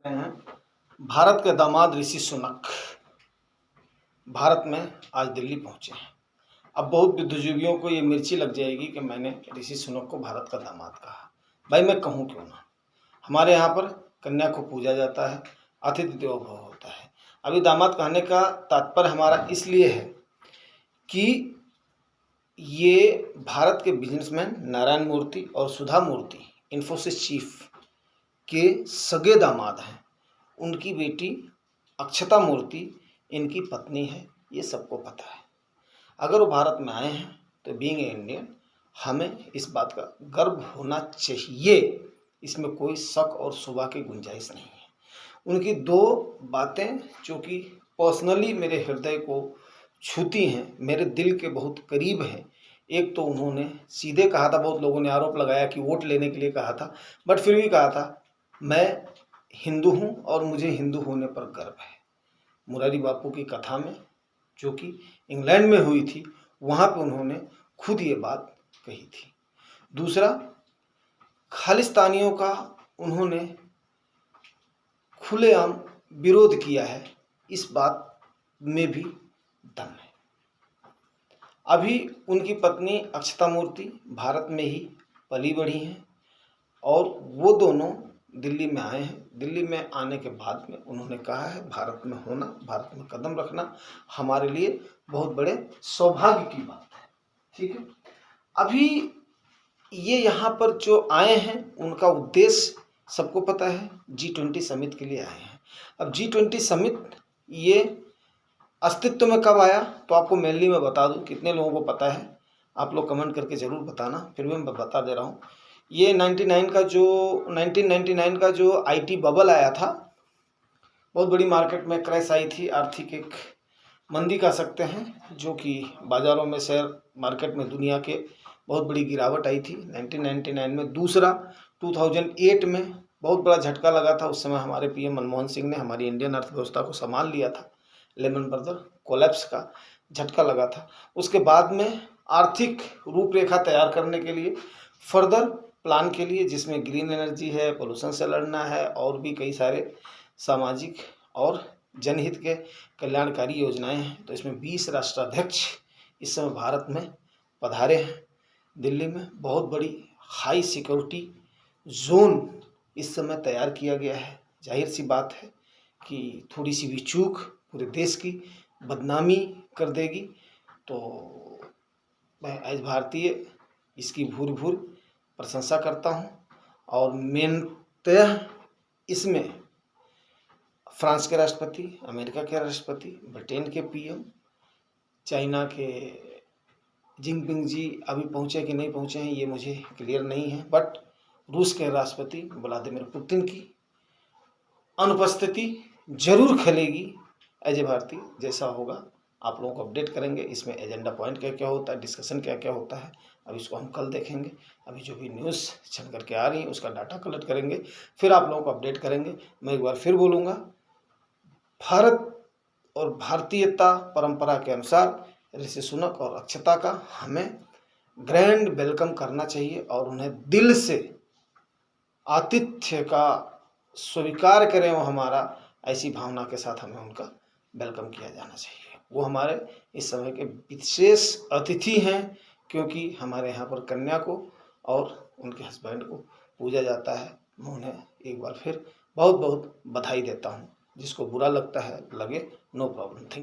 हैं भारत के दामाद ऋषि सुनक भारत में आज दिल्ली पहुंचे हैं। अब बहुत बुद्धिजीवियों को ये मिर्ची लग जाएगी कि मैंने ऋषि सुनक को भारत का दामाद कहा। भाई मैं कहूँ क्यों ना, हमारे यहाँ पर कन्या को पूजा जाता है, अतिथि देवो भव होता है। अभी दामाद कहने का तात्पर्य हमारा इसलिए है कि ये भारत के बिजनेसमैन नारायण मूर्ति और सुधा मूर्ति इन्फोसिस चीफ के सगे दामाद हैं। उनकी बेटी अक्षता मूर्ति इनकी पत्नी है, ये सबको पता है। अगर वो भारत में आए हैं तो बीइंग ए इंडियन हमें इस बात का गर्व होना चाहिए, इसमें कोई शक और शुबा की गुंजाइश नहीं है। उनकी दो बातें जो कि पर्सनली मेरे हृदय को छूती हैं, मेरे दिल के बहुत करीब हैं। एक तो उन्होंने सीधे कहा था, बहुत लोगों ने आरोप लगाया कि वोट लेने के लिए कहा था, बट फिर भी कहा था मैं हिंदू हूँ और मुझे हिंदू होने पर गर्व है। मुरारी बापू की कथा में जो कि इंग्लैंड में हुई थी, वहाँ पे उन्होंने खुद ये बात कही थी। दूसरा, खालिस्तानियों का उन्होंने खुलेआम विरोध किया है, इस बात में भी दम है। अभी उनकी पत्नी अक्षता मूर्ति भारत में ही पली बढ़ी हैं और वो दोनों दिल्ली में आए हैं। दिल्ली में आने के बाद में उन्होंने कहा है भारत में होना, भारत में कदम रखना हमारे लिए बहुत बड़े सौभाग्य की बात है। ठीक है, अभी ये यहाँ पर जो आए हैं उनका उद्देश्य सबको पता है, G20 समिट के लिए आए हैं। अब G20 समिट ये अस्तित्व में कब आया तो आपको मेनली मैं बता दूं, कितने लोगों को पता है आप लोग कमेंट करके ज़रूर बताना, फिर भी मैं बता दे रहा हूँ। ये 1999 का जो IT बबल आया था, बहुत बड़ी मार्केट में क्रैश आई थी, आर्थिक एक मंदी कह सकते हैं, जो कि बाज़ारों में शेयर मार्केट में दुनिया के बहुत बड़ी गिरावट आई थी 1999 में। दूसरा, 2008 में बहुत बड़ा झटका लगा था। उस समय हमारे PM मनमोहन सिंह ने हमारी इंडियन अर्थव्यवस्था को संभाल लिया था। लेमन ब्रदर कोलैप्स का झटका लगा था। उसके बाद में आर्थिक रूपरेखा तैयार करने के लिए, फर्दर प्लान के लिए, जिसमें ग्रीन एनर्जी है, पोल्यूशन से लड़ना है और भी कई सारे सामाजिक और जनहित के कल्याणकारी योजनाएं हैं, तो इसमें 20 राष्ट्राध्यक्ष इस समय भारत में पधारे हैं। दिल्ली में बहुत बड़ी हाई सिक्योरिटी जोन इस समय तैयार किया गया है। जाहिर सी बात है कि थोड़ी सी भी चूक पूरे देश की बदनामी कर देगी, तो मैं एज भारतीय इसकी भूर भूर प्रशंसा करता हूँ। और मेनतः इसमें फ्रांस के राष्ट्रपति, अमेरिका के राष्ट्रपति, ब्रिटेन के PM, चाइना के जिनपिंग जी अभी पहुँचे कि नहीं पहुँचे हैं ये मुझे क्लियर नहीं है, बट रूस के राष्ट्रपति व्लादिमीर पुतिन की अनुपस्थिति जरूर खलेगी। एज ए भारतीय जैसा होगा आप लोगों को अपडेट करेंगे। इसमें एजेंडा पॉइंट क्या क्या होता है, डिस्कशन क्या क्या होता है, अब इसको हम कल देखेंगे। अभी जो भी न्यूज़ छन करके आ रही है उसका डाटा कलेक्ट करेंगे, फिर आप लोगों को अपडेट करेंगे। मैं एक बार फिर बोलूँगा, भारत और भारतीयता परंपरा के अनुसार ऋषि सुनक और अक्षता का हमें ग्रैंड वेलकम करना चाहिए और उन्हें दिल से आतिथ्य का स्वीकार करें वो हमारा, ऐसी भावना के साथ हमें उनका वेलकम किया जाना चाहिए। वो हमारे इस समय के विशेष अतिथि हैं, क्योंकि हमारे यहाँ पर कन्या को और उनके हस्बैंड को पूजा जाता है। मैं उन्हें एक बार फिर बहुत बहुत बधाई देता हूँ। जिसको बुरा लगता है लगे, नो प्रॉब्लम।